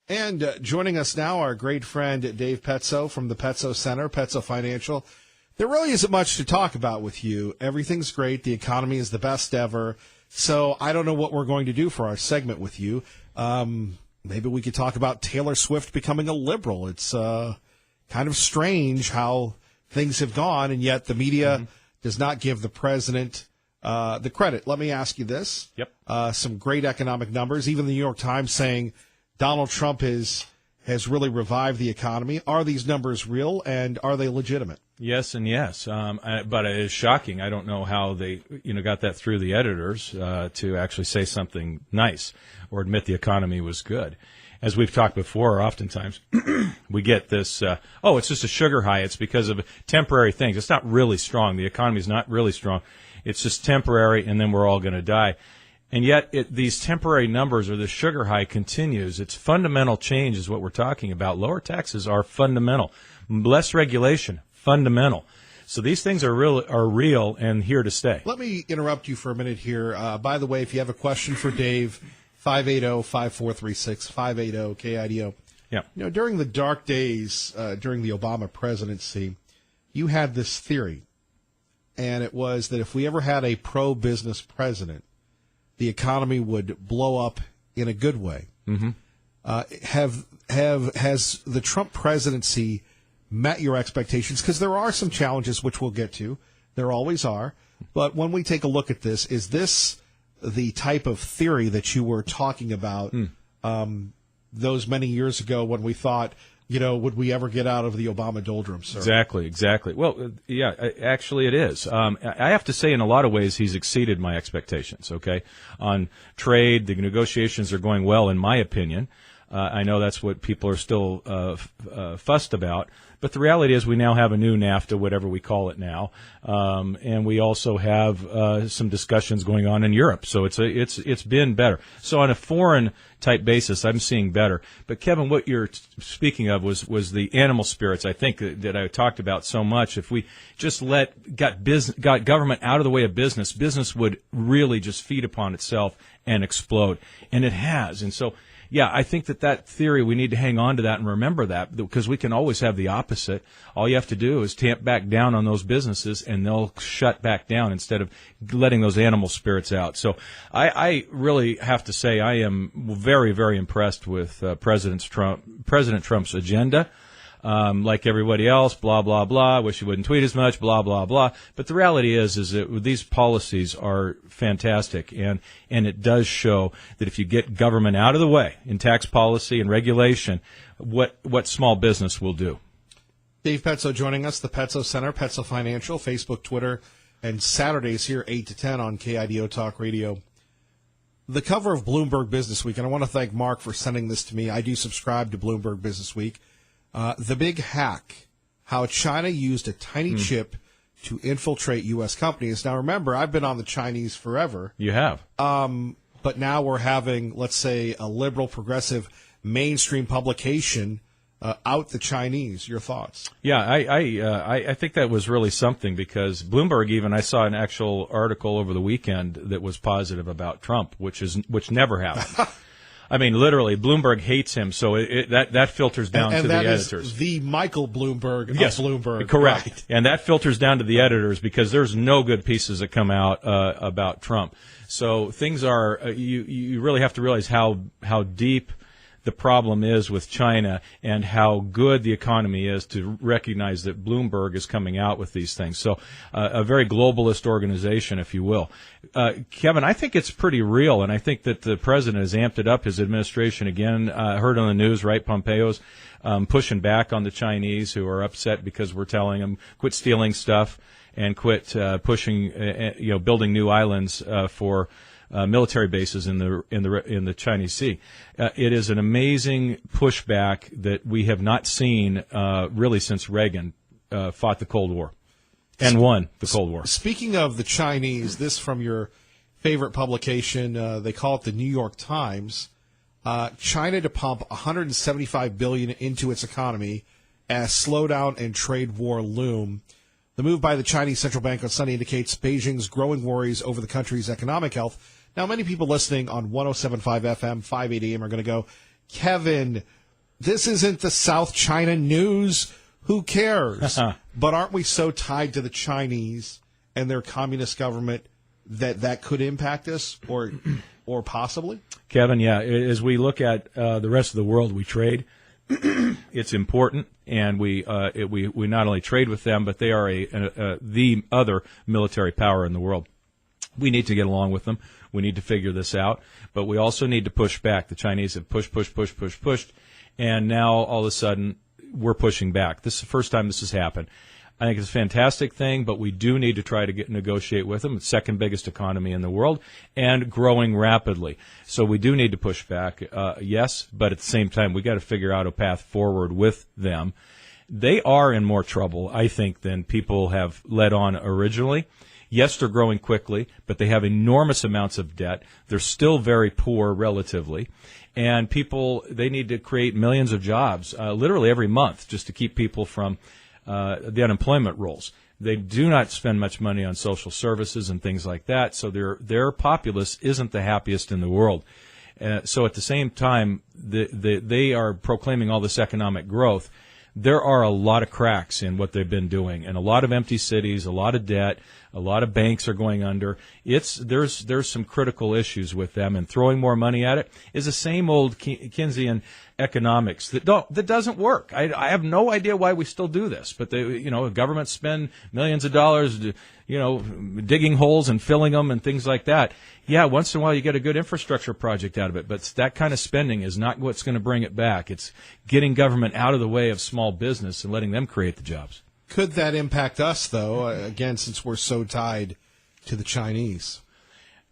And joining us now, our great friend Dave Pezzo from the Pezzo Center, Pezzo Financial. There really isn't much to talk about with you. Everything's great. The economy is the best ever. So I don't know what we're going to do for our segment with you. Maybe we could talk about Taylor Swift becoming a liberal. It's kind of strange how things have gone, and yet the media does not give the president the credit. Let me ask you this. Yep. Some great economic numbers. Even the New York Times saying Donald Trump has really revived the economy. Are these numbers real, and are they legitimate? Yes and yes, but it is shocking. I don't know how they got that through the editors to actually say something nice or admit the economy was good. As we've talked before, oftentimes we get this, it's just a sugar high. It's because of temporary things. It's not really strong. The economy is not really strong. It's just temporary, and then we're all going to die. And yet these temporary numbers or the sugar high continues. It's fundamental change is what we're talking about. Lower taxes are fundamental. Less regulation, fundamental. So these things are real and here to stay. Let me interrupt you for a minute here. By the way, if you have a question for Dave, 580-5436, 580-KIDO. Yeah. During the dark days during the Obama presidency, you had this theory, and it was that if we ever had a pro-business president, the economy would blow up in a good way. Mm-hmm. Has the Trump presidency met your expectations? Because there are some challenges which we'll get to. There always are. But when we take a look at this, is this the type of theory that you were talking about those many years ago when we thought, would we ever get out of the Obama doldrums, sir? Exactly. Well, yeah, actually it is. I have to say in a lot of ways he's exceeded my expectations, okay? On trade, the negotiations are going well, in my opinion. I know that's what people are still fussed about. But the reality is we now have a new NAFTA, whatever we call it now, and we also have some discussions going on in Europe. So it's been better. So on a foreign type basis, I'm seeing better. But Kevin, what you're speaking of was the animal spirits. I think that I talked about so much. If we just got government out of the way of business, business would really just feed upon itself and explode, and it has. And so. Yeah, I think that theory, we need to hang on to that and remember that, because we can always have the opposite. All you have to do is tamp back down on those businesses, and they'll shut back down instead of letting those animal spirits out. So I really have to say I am very, very impressed with President Trump's agenda. Like everybody else, blah, blah, blah, wish he wouldn't tweet as much, blah, blah, blah. But the reality is that these policies are fantastic, and it does show that if you get government out of the way in tax policy and regulation, what small business will do. Dave Pezzo joining us, the Pezzo Center, Pezzo Financial, Facebook, Twitter, and Saturdays here, 8 to 10 on KIDO Talk Radio. The cover of Bloomberg Business Week, and I want to thank Mark for sending this to me. I do subscribe to Bloomberg Business Week. The big hack, how China used a tiny chip to infiltrate U.S. companies. Now, remember, I've been on the Chinese forever. You have. But now we're having, let's say, a liberal, progressive, mainstream publication out the Chinese. Your thoughts? Yeah, I think that was really something, because Bloomberg I saw an actual article over the weekend that was positive about Trump, which never happened. I mean, literally, Bloomberg hates him, so that filters down to the editors. And that is the Michael Bloomberg of Bloomberg. Correct. Right. And that filters down to the editors, because there's no good pieces that come out about Trump. So things are you really have to realize how deep the problem is with China and how good the economy is to recognize that Bloomberg is coming out with these things. So a very globalist organization, if you will. Kevin, I think it's pretty real, and I think that the president has amped it up, his administration again. Heard on the news, right, Pompeo's pushing back on the Chinese, who are upset because we're telling them quit stealing stuff and quit pushing, building new islands for military bases in the Chinese Sea. It is an amazing pushback that we have not seen really since Reagan fought the Cold War and won the Cold War. Speaking of the Chinese, this from your favorite publication, they call it the New York Times. China to pump $175 billion into its economy as slowdown and trade war loom. The move by the Chinese central bank on Sunday indicates Beijing's growing worries over the country's economic health. Now, many people listening on 107.5 FM, 580 AM are going to go, Kevin, this isn't the South China news. Who cares? But aren't we so tied to the Chinese and their communist government that could impact us or possibly? Kevin, yeah, as we look at the rest of the world we trade, it's important, and we not only trade with them, but they are the other military power in the world. We need to get along with them. We need to figure this out, but we also need to push back. The Chinese have pushed, and now all of a sudden we're pushing back. This is the first time this has happened. I think it's a fantastic thing, but we do need to try to negotiate with them. It's the second biggest economy in the world and growing rapidly. So we do need to push back, yes, but at the same time, we got to figure out a path forward with them. They are in more trouble, I think, than people have led on originally. Yes, they're growing quickly, but they have enormous amounts of debt. They're still very poor relatively. And people, they need to create millions of jobs, literally every month, just to keep people from the unemployment rolls. They do not spend much money on social services and things like that, so their populace isn't the happiest in the world. So at the same time, they are proclaiming all this economic growth. There are a lot of cracks in what they've been doing, and a lot of empty cities, a lot of debt, a lot of banks are going under. There's some critical issues with them, and throwing more money at it is the same old Keynesian economics that doesn't work. I have no idea why we still do this, but governments spend millions of dollars, digging holes and filling them and things like that. Yeah, once in a while you get a good infrastructure project out of it, but that kind of spending is not what's going to bring it back. It's getting government out of the way of small business and letting them create the jobs. Could that impact us, though, again, since we're so tied to the Chinese?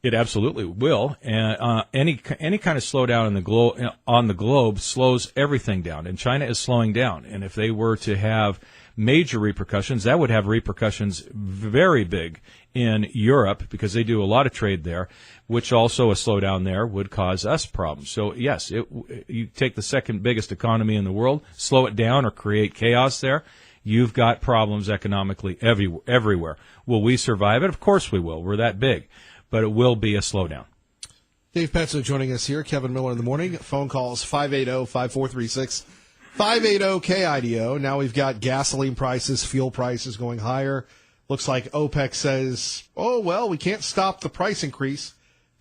It absolutely will, and any kind of slowdown on the globe slows everything down, and China is slowing down. And if they were to have major repercussions, that would have repercussions very big in Europe because they do a lot of trade there, which also a slowdown there would cause us problems. So yes, you take the second biggest economy in the world, slow it down or create chaos there, you've got problems economically everywhere. Will we survive it? Of course we will. We're that big. But it will be a slowdown. Dave Petso joining us here. Kevin Miller in the morning. Phone calls 580-5436, 580-KIDO. Now we've got gasoline prices, fuel prices going higher. Looks like OPEC says, we can't stop the price increase.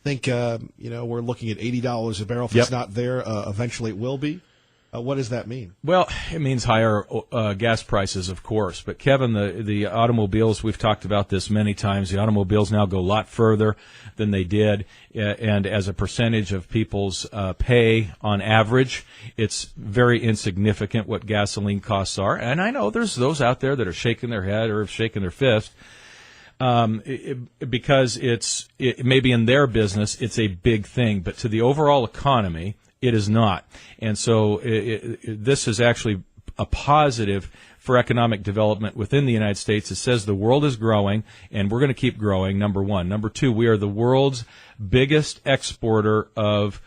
I think, we're looking at $80 a barrel. If it's not there, eventually it will be. What does that mean? Well, it means higher gas prices, of course. But, Kevin, the automobiles, we've talked about this many times. The automobiles now go a lot further than they did. And as a percentage of people's pay on average, it's very insignificant what gasoline costs are. And I know there's those out there that are shaking their head or shaking their fist. Because it maybe in their business, it's a big thing. But to the overall economy, it is not. And so this is actually a positive for economic development within the United States. It says the world is growing, and we're going to keep growing, number one. Number two, we are the world's biggest exporter of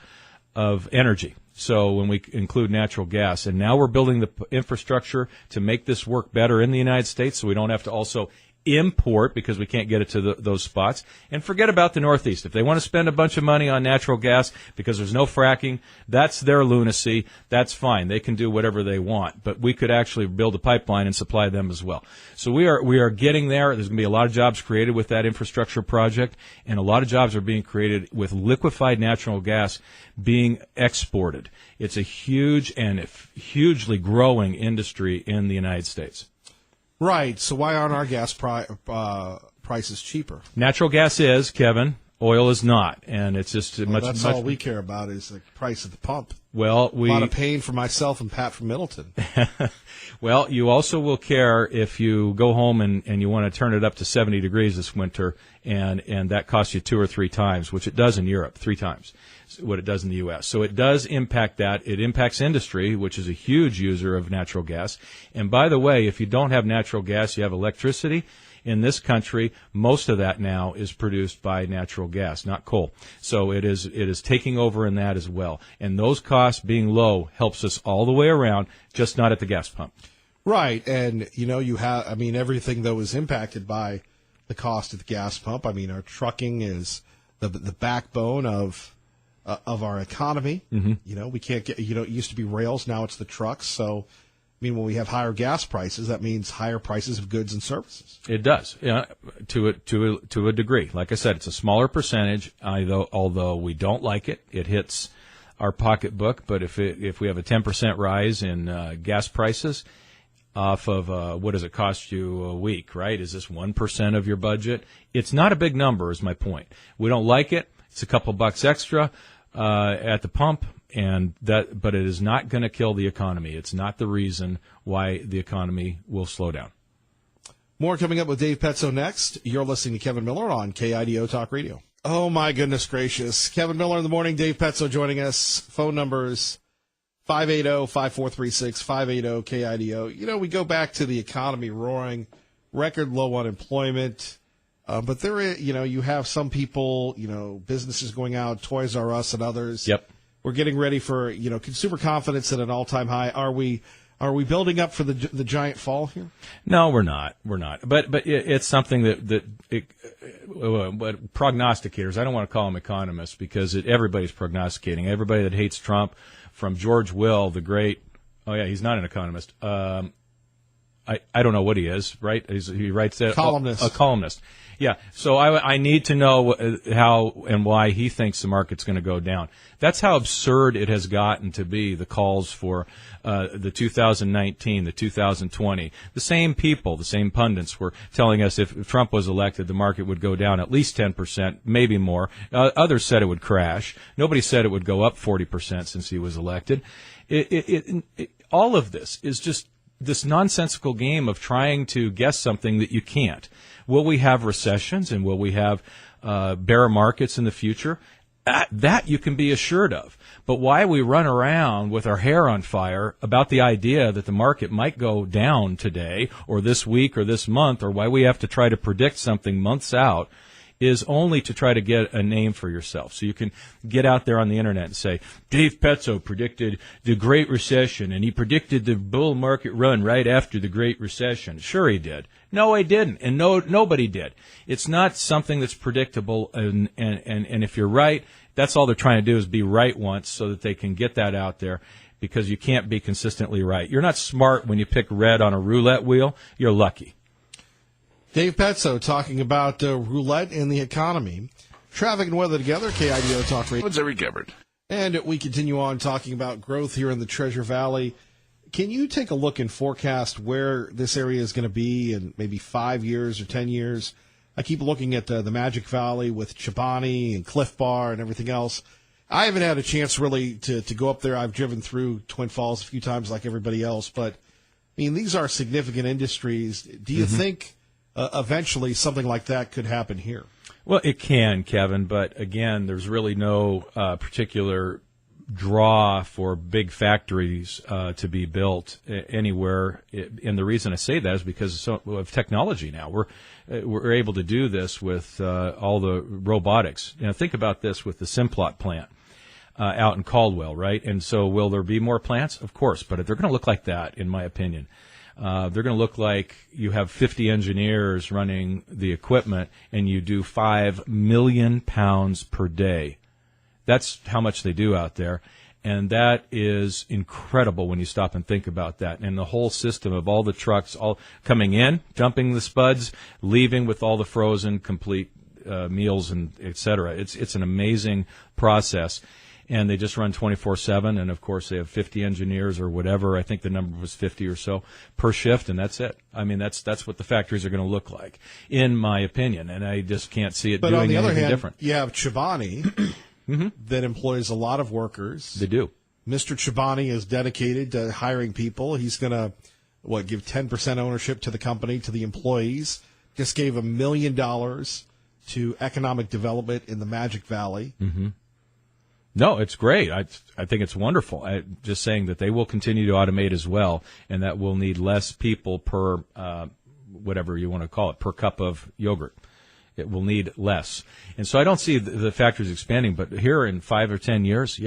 energy. So when we include natural gas, and now we're building the infrastructure to make this work better in the United States so we don't have to also import because we can't get it to those spots. And forget about the Northeast. If they want to spend a bunch of money on natural gas because there's no fracking, that's their lunacy. That's fine. They can do whatever they want. But we could actually build a pipeline and supply them as well. So we are getting there. There's going to be a lot of jobs created with that infrastructure project, and a lot of jobs are being created with liquefied natural gas being exported. It's a huge and hugely growing industry in the United States. Right. So why aren't our gas prices cheaper? Natural gas is, Kevin. Oil is not, and it's just That's all we care about is the price of the pump. Well, a lot of pain for myself and Pat from Middleton. Well, you also will care if you go home and you want to turn it up to 70 degrees this winter, and that costs you 2 or 3 times, which it does in Europe, 3 times what it does in the U.S. So it does impact that. It impacts industry, which is a huge user of natural gas. And by the way, if you don't have natural gas, you have electricity. In this country, most of that now is produced by natural gas, not coal. So it is taking over in that as well. And those costs being low helps us all the way around, just not at the gas pump. Right. And, everything, though, is impacted by the cost of the gas pump. Our trucking is the backbone of of our economy. Mm-hmm. You know, we can't get, it used to be rails, now it's the trucks. So, I mean, when we have higher gas prices, that means higher prices of goods and services. It does, to a degree. Like I said, it's a smaller percentage. Although we don't like it, it hits our pocketbook. But if we have a 10% rise in gas prices off of what does it cost you a week, right? Is this 1% of your budget? It's not a big number, is my point. We don't like it. It's a couple bucks extra at the pump. But it is not going to kill the economy. It's not the reason why the economy will slow down. More coming up with Dave Petso next. You're listening to Kevin Miller on KIDO Talk Radio. Oh, my goodness gracious. Kevin Miller in the morning, Dave Petso joining us. Phone numbers 580-5436, 580-KIDO. You know, we go back to the economy roaring, record low unemployment. But there is, you have some people, businesses going out, Toys R Us and others. Yep. We're getting ready for, consumer confidence at an all-time high. Are we building up for the giant fall here? No, we're not. We're not. But it's something that prognosticators, I don't want to call them economists because everybody's prognosticating. Everybody that hates Trump, from George Will, the great, he's not an economist. I don't know what he is, right? He writes that. Columnist. A columnist. Yeah, so I need to know how and why he thinks the market's going to go down. That's how absurd it has gotten to be, the calls for the 2019, the 2020. The same people, the same pundits were telling us if Trump was elected, the market would go down at least 10%, maybe more. Others said it would crash. Nobody said it would go up 40% since he was elected. All of this is just this nonsensical game of trying to guess something that you can't. Will we have recessions and will we have bear markets in the future? That you can be assured of. But why we run around with our hair on fire about the idea that the market might go down today or this week or this month, or why we have to try to predict something months out, is only to try to get a name for yourself. So you can get out there on the internet and say, Dave Petso predicted the Great Recession, and he predicted the bull market run right after the Great Recession. Sure he did. No, he didn't, and nobody did. It's not something that's predictable, and if you're right, that's all they're trying to do is be right once so that they can get that out there, because you can't be consistently right. You're not smart when you pick red on a roulette wheel. You're lucky. Dave Petso talking about roulette and the economy. Traffic and weather together, KIDO Talk Radio. What's Eric Gebert? And we continue on talking about growth here in the Treasure Valley. Can you take a look and forecast where this area is going to be in maybe 5 years or 10 years? I keep looking at the Magic Valley with Chobani and Cliff Bar and everything else. I haven't had a chance really to go up there. I've driven through Twin Falls a few times like everybody else. But, I mean, these are significant industries. Do you think eventually something like that could happen here? Well, it can, Kevin, but again, there's really no particular draw for big factories to be built anywhere. And the reason I say that is because of technology now. We're able to do this with all the robotics. Think about this with the Simplot plant out in Caldwell, right? And so will there be more plants? Of course, but they're going to look like that, in my opinion. They're going to look like you have 50 engineers running the equipment and you do 5 million pounds per day. That's how much they do out there. And that is incredible when you stop and think about that. And the whole system of all the trucks all coming in, dumping the spuds, leaving with all the frozen, complete meals and et cetera. It's an amazing process. And they just run 24/7, and of course they have 50 engineers or whatever. I think the number was 50 or so per shift, and that's it. I mean, that's what the factories are going to look like, in my opinion. And I just can't see it doing anything different. But on the other hand, you have Chobani that employs a lot of workers. They do. Mr. Chobani is dedicated to hiring people. He's going to give 10% ownership to the company, to the employees. Just gave $1 million to economic development in the Magic Valley. Mm-hmm. No, it's great. I think it's wonderful. Just saying that they will continue to automate as well, and that will need less people per, whatever you want to call it, per cup of yogurt. It will need less. And so I don't see the factories expanding, but here in 5 or 10 years,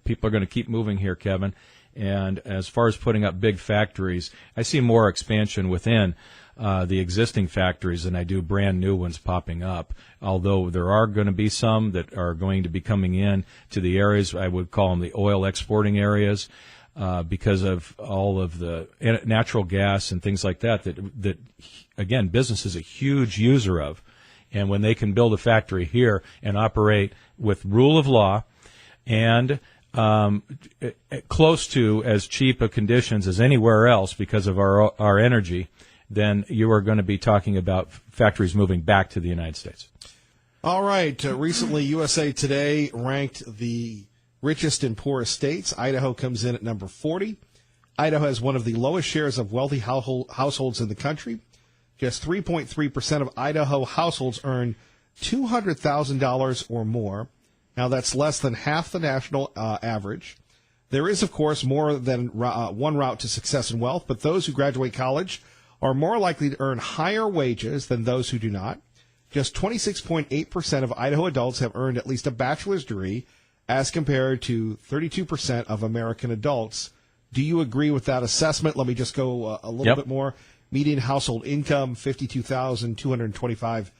people are going to keep moving here, Kevin. And as far as putting up big factories, I see more expansion within the existing factories than I do brand new ones popping up. Although there are going to be some that are going to be coming in to the areas, I would call them the oil exporting areas, because of all of the natural gas and things like that again, business is a huge user of. And when they can build a factory here and operate with rule of law and close to as cheap a conditions as anywhere else because of our energy, then you are going to be talking about factories moving back to the United States. All right. Recently, USA Today ranked the richest and poorest states. Idaho comes in at number 40. Idaho has one of the lowest shares of wealthy households in the country. Just 3.3% of Idaho households earn $200,000 or more. Now, that's less than half the national average. There is, of course, more than one route to success and wealth, but those who graduate college are more likely to earn higher wages than those who do not. Just 26.8% of Idaho adults have earned at least a bachelor's degree, as compared to 32% of American adults. Do you agree with that assessment? Let me just go a little bit more. Median household income, $52,225.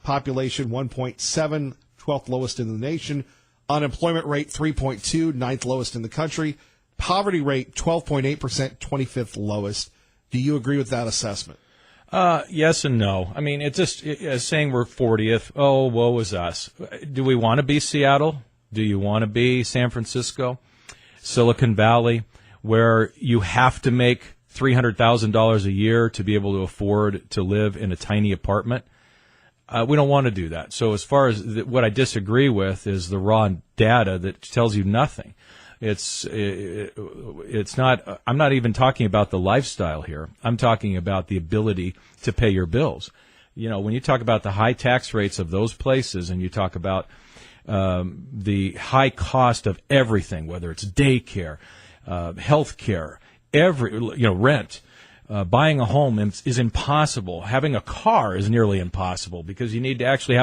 Population, 1.7, 12th lowest in the nation. Unemployment rate, 3.2, 9th lowest in the country. Poverty rate, 12.8%, 25th lowest. Do you agree with that assessment? Yes and no. I mean, it's just saying we're 40th. Oh, woe is us. Do we want to be Seattle? Do you want to be San Francisco, Silicon Valley, where you have to make $300,000 a year to be able to afford to live in a tiny apartment? We don't want to do that. So as far as what I disagree with is the raw data that tells you nothing. It's not. I'm not even talking about the lifestyle here. I'm talking about the ability to pay your bills. You know, when you talk about the high tax rates of those places, and you talk about the high cost of everything, whether it's daycare, health care, rent. Buying a home is impossible. Having a car is nearly impossible because you need to actually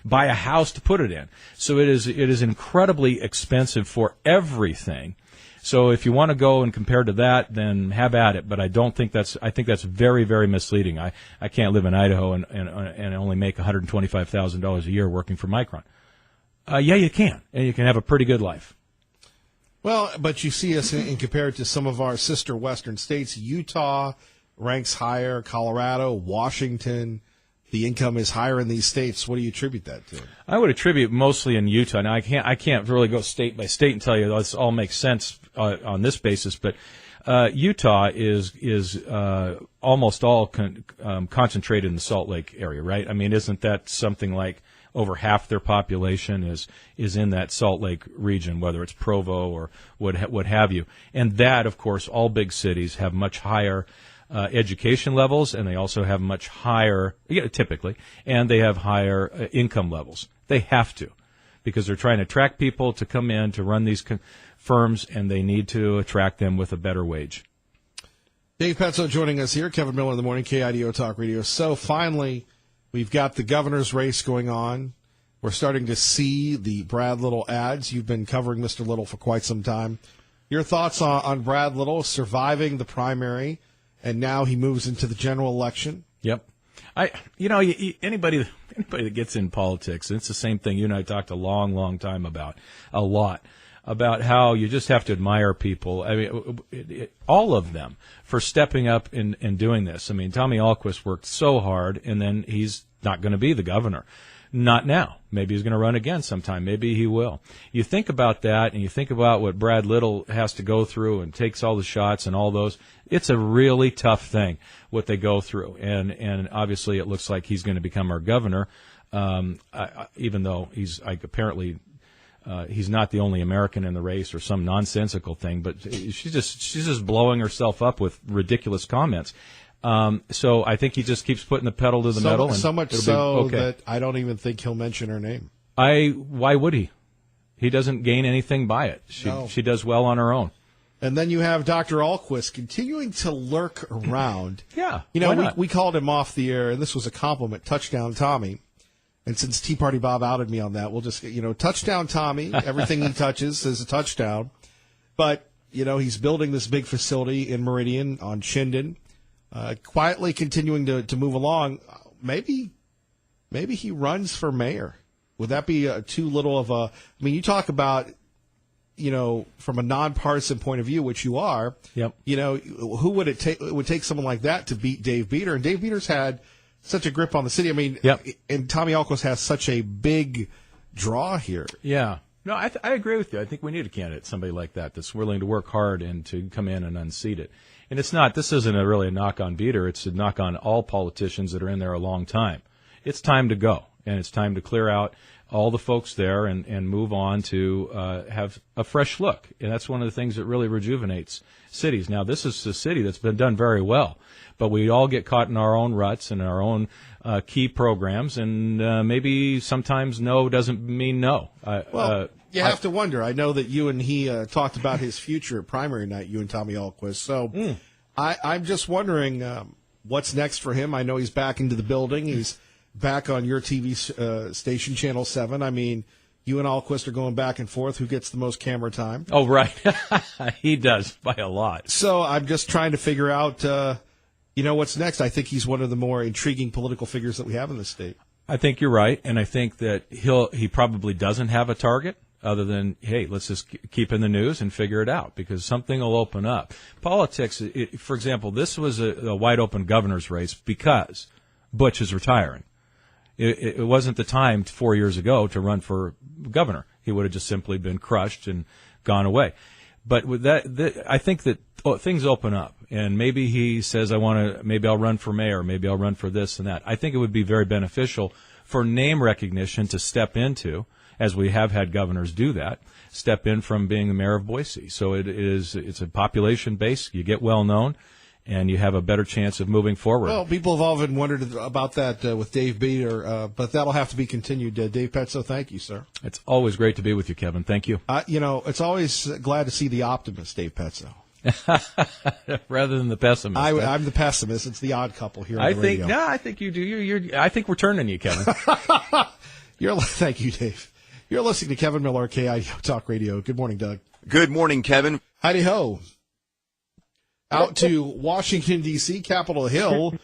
buy a house to put it in. So it is incredibly expensive for everything. So if you want to go and compare to that, then have at it. But I think that's very, very misleading. I can't live in Idaho and only make $125,000 a year working for Micron. Yeah, you can, and you can have a pretty good life. Well, but you see us in compared to some of our sister western states. Utah ranks higher, Colorado, Washington. The income is higher in these states. What do you attribute that to? I would attribute mostly in Utah. Now, I can't really go state by state and tell you this all makes sense on this basis, but Utah is almost all concentrated in the Salt Lake area, right? I mean, isn't that something like over half their population is in that Salt Lake region, whether it's Provo or what have you. And that, of course, all big cities have much higher education levels, and they also have much higher, typically, and they have higher income levels. They have to, because they're trying to attract people to come in to run these firms, and they need to attract them with a better wage. Dave Petso joining us here. Kevin Miller in the morning, KIDO Talk Radio. So finally, we've got the governor's race going on. We're starting to see the Brad Little ads. You've been covering Mr. Little for quite some time. Your thoughts on Brad Little surviving the primary, and now he moves into the general election? Yep. Anybody that gets in politics, it's the same thing you and I talked a long time about, about how you just have to admire people. I mean, all of them for stepping up and doing this. I mean, Tommy Ahlquist worked so hard, and then he's not going to be the governor. Not now. Maybe he's going to run again sometime. Maybe he will. You think about that, and you think about what Brad Little has to go through and takes all the shots and all those. It's a really tough thing, what they go through. And obviously it looks like he's going to become our governor, even though he's not the only American in the race or some nonsensical thing, but she's just blowing herself up with ridiculous comments. So I think he just keeps putting the pedal to the metal. And so much so that I don't even think he'll mention her name. Why would he? He doesn't gain anything by it. She does well on her own. And then you have Dr. Ahlquist continuing to lurk around. Yeah. We called him off the air, and this was a compliment, Touchdown Tommy. And since Tea Party Bob outed me on that, we'll just, Touchdown Tommy, everything he touches is a touchdown. But he's building this big facility in Meridian on Chinden, quietly continuing to move along. Maybe he runs for mayor. Would that be too little of a? I mean, you talk about, from a nonpartisan point of view, which you are. Yep. Who would it take? It would take someone like that to beat Dave Beater, and Dave Beater's had such a grip on the city. I mean, yep. And Tommy Ahlquist has such a big draw here. Yeah. No, I agree with you. I think we need a candidate, somebody like that, that's willing to work hard and to come in and unseat it. And this isn't really a knock on Beater. It's a knock on all politicians that are in there a long time. It's time to go, and it's time to clear out all the folks there and move on to have a fresh look. And that's one of the things that really rejuvenates cities. Now, this is a city that's been done very well, but we all get caught in our own ruts and our own key programs, and maybe sometimes no doesn't mean no. You have to wonder. I know that you and he talked about his future at primary night, you and Tommy Ahlquist. So I'm just wondering what's next for him. I know he's back into the building. He's back on your TV station, Channel 7. I mean, you and Ahlquist are going back and forth. Who gets the most camera time? Oh, right. He does by a lot. So I'm just trying to figure out, what's next. I think he's one of the more intriguing political figures that we have in the state. I think you're right, and I think that he probably doesn't have a target other than, hey, let's just keep in the news and figure it out, because something will open up. Politics, for example, this was a wide-open governor's race because Butch is retiring. It wasn't the time 4 years ago to run for governor. He would have just simply been crushed and gone away. But with that, I think that things open up, and maybe he says, maybe I'll run for mayor, maybe I'll run for this and that. I think it would be very beneficial for name recognition to step into, as we have had governors do that, step in from being the mayor of Boise. So it's a population base. You get well known, and you have a better chance of moving forward. Well, people have often wondered about that with Dave Beater, but that'll have to be continued. Dave Petso, thank you, sir. It's always great to be with you, Kevin. Thank you. It's always glad to see the optimist, Dave Petso. Rather than the pessimist. I'm the pessimist. It's the odd couple here on the radio. I think you do. I think we're turning you, Kevin. Thank you, Dave. You're listening to Kevin Miller, KIDO Talk Radio. Good morning, Doug. Good morning, Kevin. Heidi ho. Out to Washington, D.C., Capitol Hill.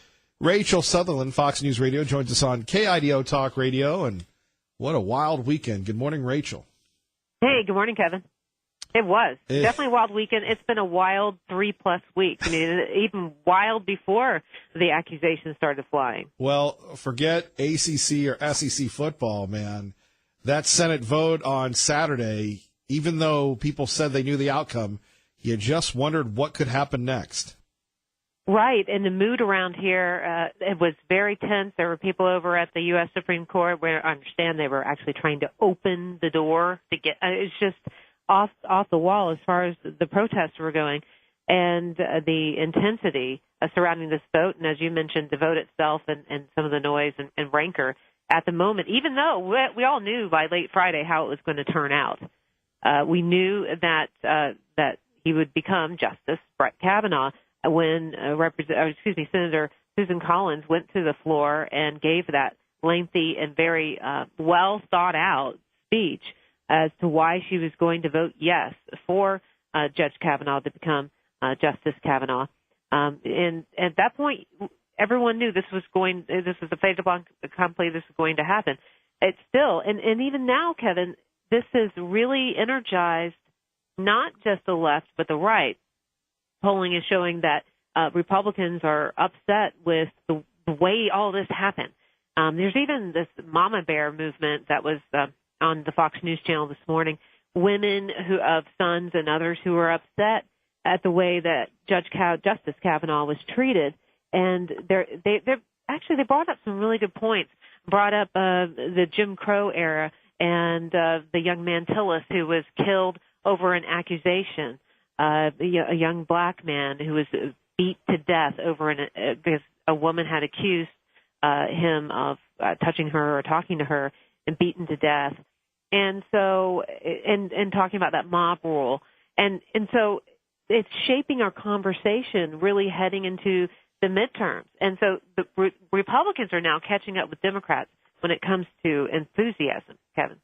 Rachel Sutherland, Fox News Radio, joins us on KIDO Talk Radio. And what a wild weekend. Good morning, Rachel. Hey, good morning, Kevin. It was. Definitely a wild weekend. It's been a wild 3+ weeks. I mean, even wild before the accusations started flying. Well, forget ACC or SEC football, man. That Senate vote on Saturday, even though people said they knew the outcome, you just wondered what could happen next. Right, and the mood around here, it was very tense. There were people over at the U.S. Supreme Court where I understand they were actually trying to open the door to get. It's just off the wall as far as the protests were going, and the intensity surrounding this vote. And as you mentioned, the vote itself and some of the noise and rancor at the moment. Even though we all knew by late Friday how it was going to turn out, we knew that he would become Justice Brett Kavanaugh when Senator Susan Collins went to the floor and gave that lengthy and very well thought out speech as to why she was going to vote yes for Judge Kavanaugh to become Justice Kavanaugh. And at that point, everyone knew this was a fait accompli, this was going to happen. It's still, and even now, Kevin, this has really energized not just the left but the right. Polling is showing that Republicans are upset with the way all this happened. There's even this Mama Bear movement that was on the Fox News channel this morning, women of sons and others who are upset at the way that Justice Kavanaugh was treated. And they brought up some really good points, brought up the Jim Crow era and the young man Tillis who was killed over an accusation, a young black man who was beat to death over because a woman had accused him of touching her or talking to her and beaten to death. And so, and talking about that mob rule. And so it's shaping our conversation really heading into the midterms. And so the Republicans are now catching up with Democrats when it comes to enthusiasm, Kevin.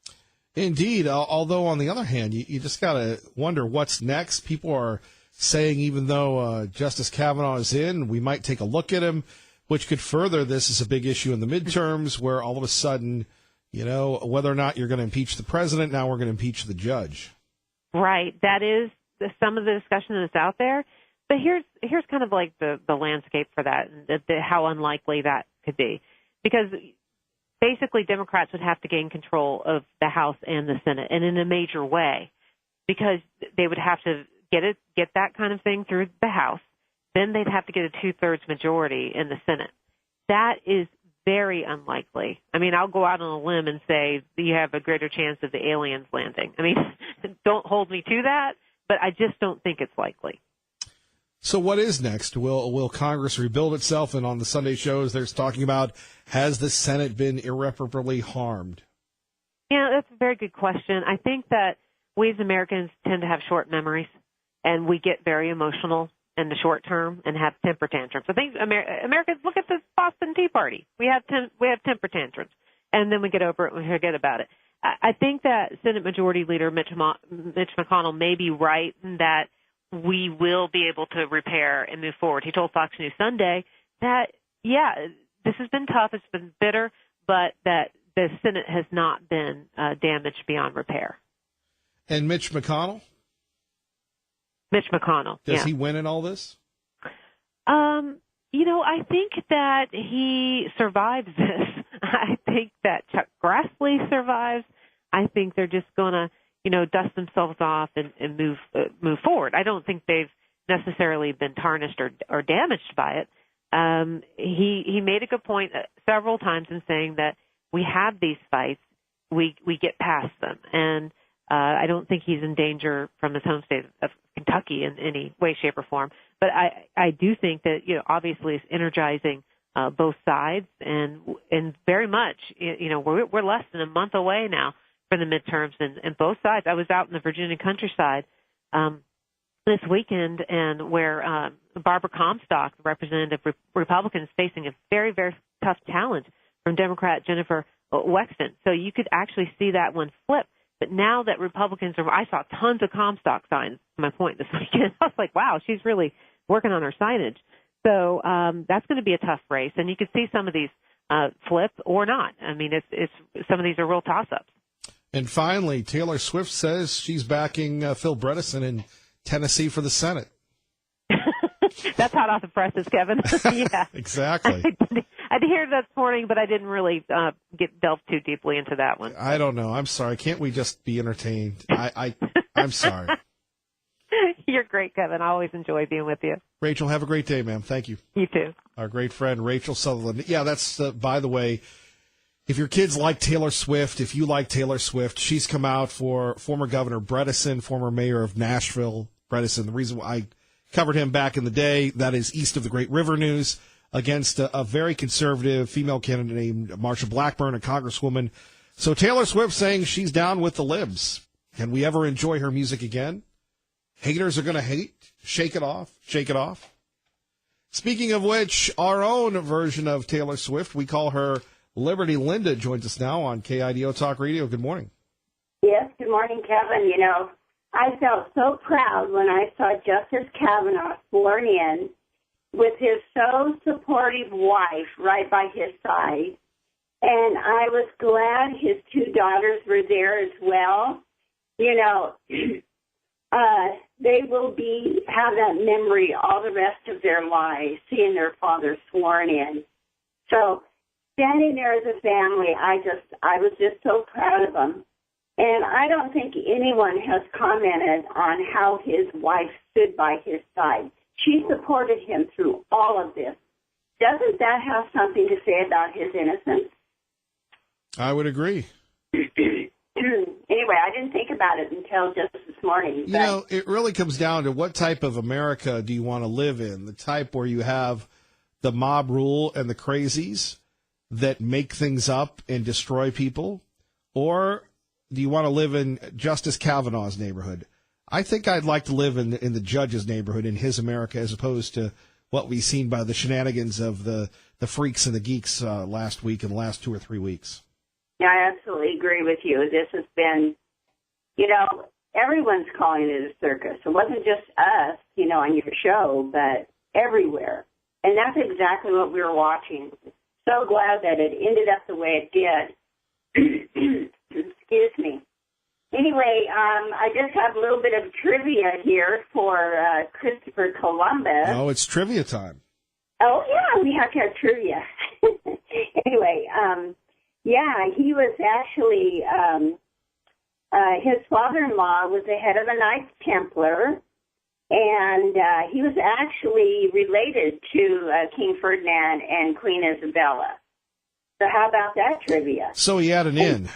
Indeed, although on the other hand, you just got to wonder what's next. People are saying even though Justice Kavanaugh is in, we might take a look at him, which could further this as a big issue in the midterms where all of a sudden, whether or not you're going to impeach the president, now we're going to impeach the judge. Right. That is some of the discussion that's out there. But here's kind of like the landscape for that and how unlikely that could be. Because basically Democrats would have to gain control of the House and the Senate, and in a major way, because they would have to get that kind of thing through the House. Then they'd have to get a 2/3 majority in the Senate. That is very unlikely. I mean, I'll go out on a limb and say you have a greater chance of the aliens landing. I mean, don't hold me to that, but I just don't think it's likely. So what is next? Will Congress rebuild itself? And on the Sunday shows, there's talking about, has the Senate been irreparably harmed? Yeah, that's a very good question. I think that we as Americans tend to have short memories, and we get very emotional in the short term and have temper tantrums. I think Americans, look at the Boston Tea Party. We have temper tantrums, and then we get over it and we forget about it. I think that Senate Majority Leader Mitch McConnell may be right in that we will be able to repair and move forward. He told Fox News Sunday that, this has been tough, it's been bitter, but that the Senate has not been damaged beyond repair. And Mitch McConnell? Mitch McConnell, Does he win in all this? I think that he survives this. I think that Chuck Grassley survives. I think they're just going to, dust themselves off and move forward. I don't think they've necessarily been tarnished or damaged by it. He made a good point several times in saying that we have these fights, we get past them, and I don't think he's in danger from his home state of Kentucky in any way, shape, or form. But I do think that obviously it's energizing both sides, and very much we're less than a month away now from the midterms, and both sides. I was out in the Virginia countryside this weekend, and where Barbara Comstock, the representative Republican, is facing a very, very tough challenge from Democrat Jennifer Wexton. So you could actually see that one flip. But now that Republicans I saw tons of Comstock signs, to my point this weekend. I was like, wow, she's really working on her signage. So that's going to be a tough race. And you could see some of these flip or not. I mean, it's some of these are real toss-ups. And finally, Taylor Swift says she's backing Phil Bredesen in Tennessee for the Senate. That's hot off the presses, Kevin. Yeah, exactly. I did hear that this morning, but I didn't really delve too deeply into that one. I don't know. I'm sorry. Can't we just be entertained? I'm sorry. You're great, Kevin. I always enjoy being with you. Rachel, have a great day, ma'am. Thank you. You too. Our great friend, Rachel Sutherland. Yeah, that's, by the way, if your kids like Taylor Swift, if you like Taylor Swift, she's come out for former Governor Bredesen, former mayor of Nashville, Bredesen. The reason why I covered him back in the day, that is east of the Great River News, against a very conservative female candidate named Marsha Blackburn, a congresswoman. So Taylor Swift saying she's down with the libs. Can we ever enjoy her music again? Haters are going to hate. Shake it off. Shake it off. Speaking of which, our own version of Taylor Swift, we call her Liberty Linda, joins us now on KIDO Talk Radio. Good morning. Yes, good morning, Kevin. I felt so proud when I saw Justice Kavanaugh sworn in with his so supportive wife right by his side. And I was glad his two daughters were there as well. They will have that memory all the rest of their lives, seeing their father sworn in. So standing there as a family, I was just so proud of them. And I don't think anyone has commented on how his wife stood by his side. She supported him through all of this. Doesn't that have something to say about his innocence? I would agree. Anyway, I didn't think about it until just this morning. It really comes down to what type of America do you want to live in? The type where you have the mob rule and the crazies that make things up and destroy people? Or do you want to live in Justice Kavanaugh's neighborhood? I think I'd like to live in the judge's neighborhood, in his America, as opposed to what we've seen by the shenanigans of the freaks and the geeks last week and the last 2 or 3 weeks. I absolutely agree with you. This has been, everyone's calling it a circus. It wasn't just us, on your show, but everywhere. And that's exactly what we were watching. So glad that it ended up the way it did. Excuse me. Anyway, I just have a little bit of trivia here for Christopher Columbus. Oh, it's trivia time. Oh, yeah, we have to have trivia. Anyway, he was actually, his father-in-law was the head of the Knights Templar, and he was actually related to King Ferdinand and Queen Isabella. So how about that trivia? So he had an in.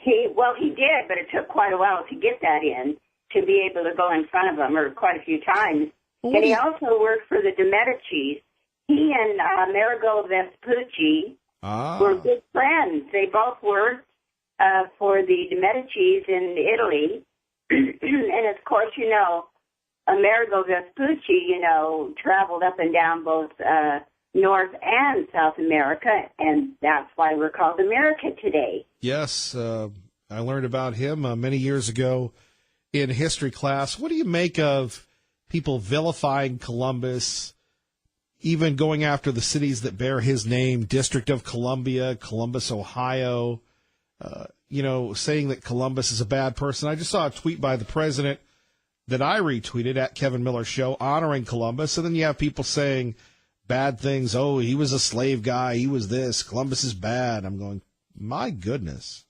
He did, but it took quite a while to get that in, to be able to go in front of him, or quite a few times. And he also worked for the de Medicis. He and Amerigo Vespucci were good friends. They both worked for the de Medicis in Italy. And, of course, Amerigo Vespucci, traveled up and down both North and South America, and that's why we're called America today. Yes, I learned about him many years ago in history class. What do you make of people vilifying Columbus, even going after the cities that bear his name, District of Columbia, Columbus, Ohio, saying that Columbus is a bad person? I just saw a tweet by the president that I retweeted at Kevin Miller Show honoring Columbus, and then you have people saying bad things. Oh, he was a slave guy. He was this. Columbus is bad. I'm going, my goodness.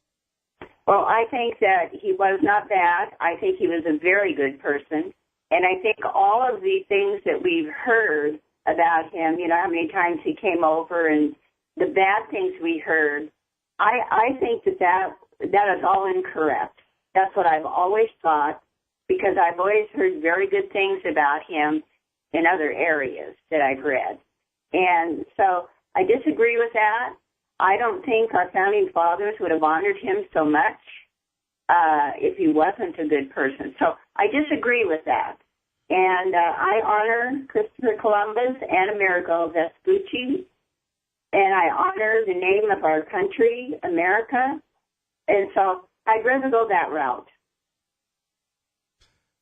Well, I think that he was not bad. I think he was a very good person. And I think all of the things that we've heard about him, how many times he came over and the bad things we heard, I think that is all incorrect. That's what I've always thought, because I've always heard very good things about him in other areas that I've read. And so I disagree with that. I don't think our founding fathers would have honored him so much if he wasn't a good person. So I disagree with that. And I honor Christopher Columbus and Amerigo Vespucci, and I honor the name of our country, America. And so I'd rather go that route.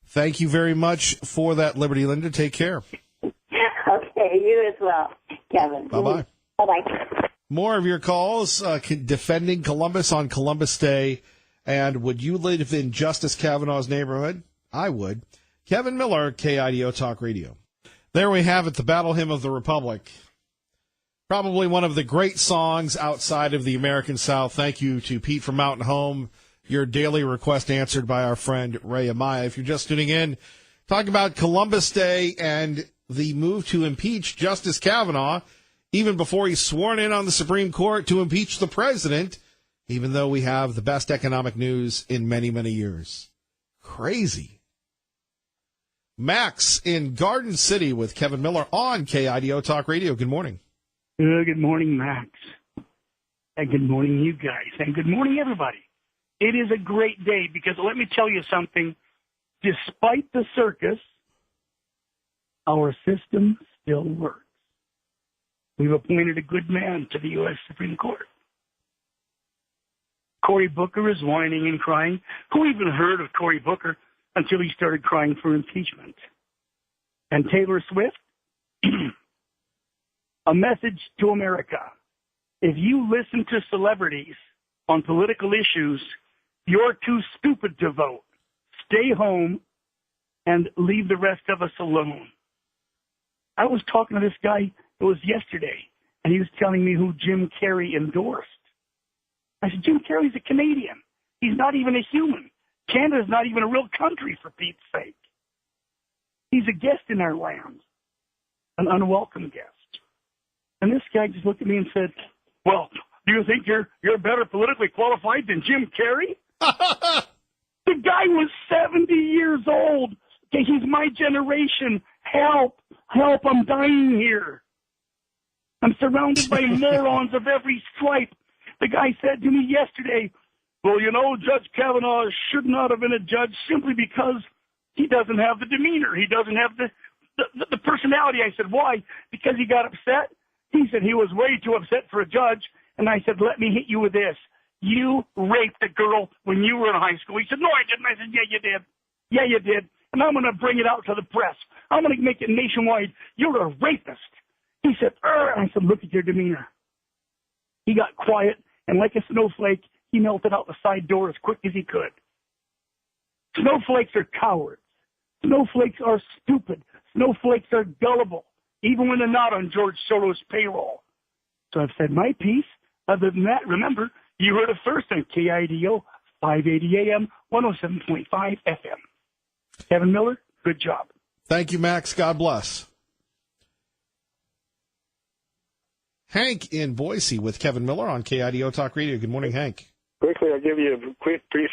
Thank you very much for that, Liberty Linda. Take care. Okay, you as well, Kevin. Bye-bye. Bye-bye. More of your calls defending Columbus on Columbus Day. And would you live in Justice Kavanaugh's neighborhood? I would. Kevin Miller, KIDO Talk Radio. There we have it, the Battle Hymn of the Republic. Probably one of the great songs outside of the American South. Thank you to Pete from Mountain Home. Your daily request answered by our friend Ray Amaya. If you're just tuning in, talking about Columbus Day and the move to impeach Justice Kavanaugh, even before he's sworn in on the Supreme Court to impeach the president, even though we have the best economic news in many, many years. Crazy. Max in Garden City with Kevin Miller on KIDO Talk Radio. Good morning. Good morning, Max. And good morning, you guys. And good morning, everybody. It is a great day because let me tell you something. Despite the circus, our system still works. We've appointed a good man to the U.S. Supreme Court. Cory Booker is whining and crying. Who even heard of Cory Booker until he started crying for impeachment? And Taylor Swift? A message to America. If you listen to celebrities on political issues, you're too stupid to vote. Stay home and leave the rest of us alone. I was talking to this guy, it was yesterday, and he was telling me who Jim Carrey endorsed. I said, Jim Carrey's a Canadian. He's not even a human. Canada's not even a real country, for Pete's sake. He's a guest in our land, an unwelcome guest. And this guy just looked at me and said, well, do you think you're better politically qualified than Jim Carrey? The guy was 70 years old. Okay, he's my generation. Help, I'm dying here. I'm surrounded by morons of every stripe. The guy said to me yesterday, well, Judge Kavanaugh should not have been a judge simply because he doesn't have the demeanor. He doesn't have the personality. I said, why? Because he got upset? He said he was way too upset for a judge. And I said, let me hit you with this. you raped a girl when you were in high school. He said, no, I didn't. I said, yeah, you did. Yeah, you did. And I'm going to bring it out to the press. I'm going to make it nationwide. You're a rapist. He said, I said, look at your demeanor. He got quiet, and like a snowflake, he melted out the side door as quick as he could. Snowflakes are cowards. Snowflakes are stupid. Snowflakes are gullible, even when they're not on George Soros' payroll. So I've said my piece. Other than that, remember, you heard it first on KIDO, 580 AM, 107.5 FM. Kevin Miller, good job. Thank you, Max. God bless. Hank in Boise with Kevin Miller on KIDO Talk Radio. Good morning, Hank. Quickly, I'll give you a quick, brief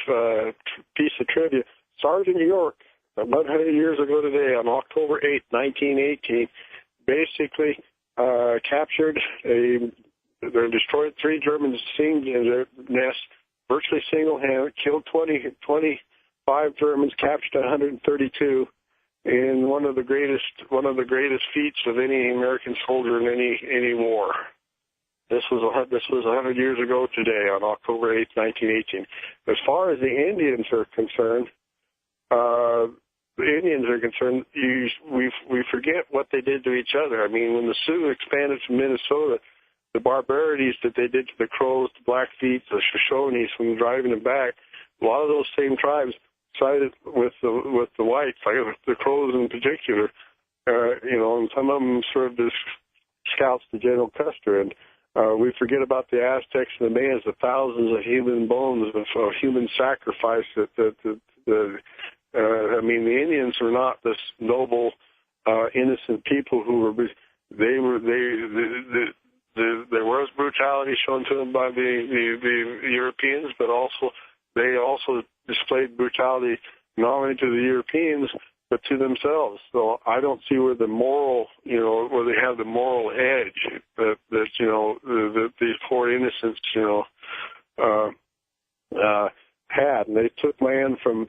piece of trivia. Sergeant York, 100 years ago today, on October 8, 1918, basically captured they destroyed 3 German in their nest, virtually single-handed, killed 25 Germans, captured 132, in one of the greatest feats of any American soldier in any war. This was 100 years ago today, on October 8, 1918. As far as the Indians are concerned, we forget what they did to each other. I mean, when the Sioux expanded to Minnesota, the barbarities that they did to the Crows, the Blackfeet, the Shoshones, when driving them back, a lot of those same tribes sided with the whites, like the Crows in particular. And some of them served as scouts to General Custer. And we forget about the Aztecs and the Mayans, the thousands of human bones of human sacrifice. The Indians were not this noble, innocent people who were. There was brutality shown to them by the Europeans, but they also displayed brutality not only to the Europeans but to themselves. So I don't see where the moral, where they have the moral edge that these poor innocents, had. And they took land from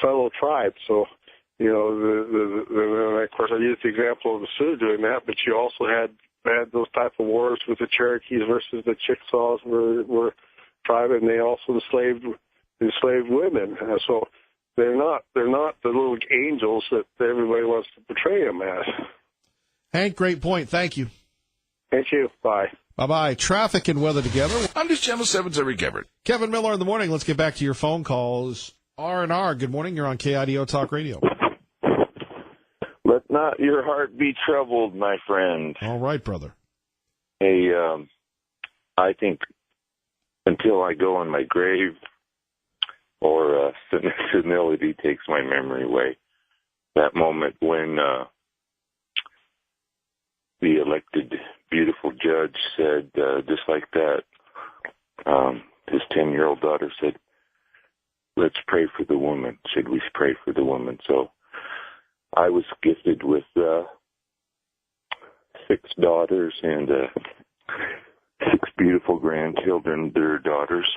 fellow tribes. So, of course I used the example of the Sioux doing that, but you also had those type of wars with the Cherokees versus the Chickasaws were tribe, and they also enslaved women. So they're not the little angels that everybody wants to portray them as. Hank, great point. Thank you. Thank you. Bye. Bye-bye. Traffic and weather together. I'm just Channel 7's Eric Everett. Kevin Miller in the morning. Let's get back to your phone calls. R&R, good morning. You're on KIDO Talk Radio. Let not your heart be troubled, my friend. All right, brother. Hey, I think until I go on my grave or senility takes my memory away, that moment when the elected beautiful judge said, just like that, his 10-year-old daughter said, let's pray for the woman. Should we pray for the woman? So I was gifted with 6 daughters and 6 beautiful grandchildren, their daughters.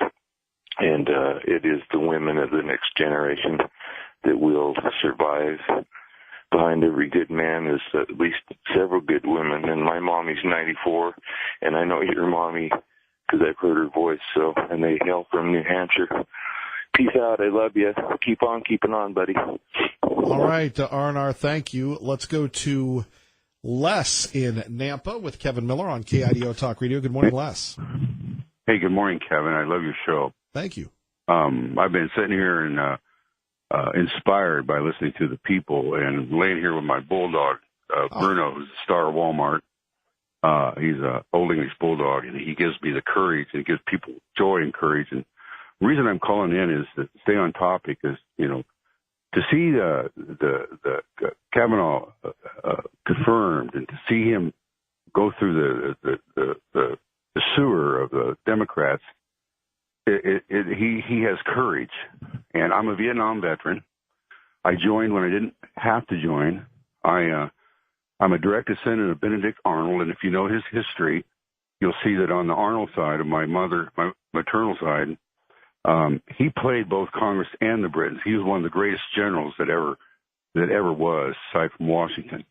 And it is the women of the next generation that will survive. Behind every good man is at least several good women. And my mommy's 94, and I know your mommy because I've heard her voice. So, and they hail from New Hampshire. Peace out. I love you. Keep on keeping on, buddy. All right, R&R, thank you. Let's go to Les in Nampa with Kevin Miller on KIDO Talk Radio. Good morning, Les. Hey, good morning, Kevin. I love your show. Thank you. I've been sitting here and inspired by listening to the people and laying here with my bulldog, Bruno, who's a star of Walmart. He's a Old English bulldog, and he gives me the courage and gives people joy and courage. And the reason I'm calling in is to stay on topic is, to see the Kavanaugh confirmed and to see him go through the sewer of the Democrats, he has courage. And I'm a Vietnam veteran. I joined when I didn't have to join. I'm a direct descendant of Benedict Arnold, and if you know his history, you'll see that on the Arnold side of my maternal side, he played both Congress and the Britons. He was one of the greatest generals that ever was, aside from Washington.